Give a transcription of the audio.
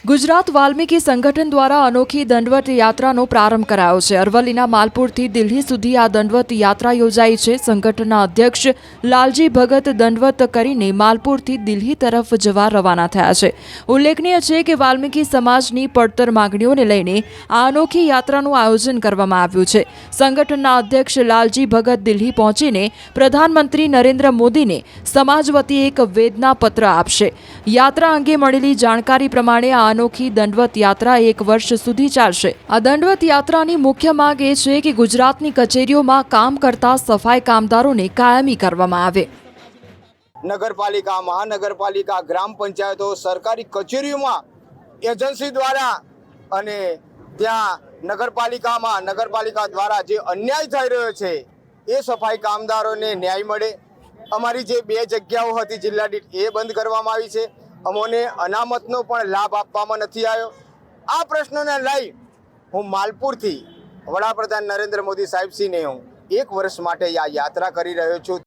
ગુજરાત વાલ્મીકી સંગઠન દ્વારા અનોખી દંડવત યાત્રાનો પ્રારંભ કરાયો છે। અરવલ્લીના માલપુરથી દિલ્હી સુધી આ દંડવત યાત્રા યોજાઈ છે। સંગઠનના અધ્યક્ષ લાલજી ભગત દંડવત કરીને માલપુરથી દિલ્હી તરફ જવા રવાના થયા છે। ઉલ્લેખનીય છે કે વાલ્મીકી સમાજની પડતર માંગણીઓને લઈને આ અનોખી યાત્રાનું આયોજન કરવામાં આવ્યું છે। સંગઠનના અધ્યક્ષ લાલજી ભગત દિલ્હી પહોંચીને પ્રધાનમંત્રી નરેન્દ્ર મોદીને સમાજ વતી એક વેદના પત્ર આપશે। યાત્રા અંગે મળેલી જાણકારી પ્રમાણે આ અનોખી દંડવત યાત્રા એક વર્ષ સુધી ચાલશે। આ દંડવત યાત્રાની મુખ્ય માંગ એ છે કે ગુજરાતની કચેરીઓમાં કામ કરતા સફાઈ કામદારોને કાયમી કરવામાં આવે। નગરપાલિકા, મહાનગરપાલિકા, ગ્રામ પંચાયતો, સરકારી કચેરીઓમાં એજન્સી દ્વારા અને ત્યાં નગરપાલિકા દ્વારા જે અન્યાય થઈ રહ્યો છે એ સફાઈ કામદારોને ન્યાય મળે। અમારી જે 2 જગ્યાઓ હતી જિલ્લા દીઠ એ બંધ કરવામાં આવી છે। અમોને અનામતનો પણ લાભ આપવામાં નથી આવ્યો। આ પ્રશ્નોને લઈ હું માલપુરથી વડાપ્રધાન નરેન્દ્ર મોદી સાહેબશ્રીને હું 1 વર્ષ માટે આ યાત્રા કરી રહ્યો છું।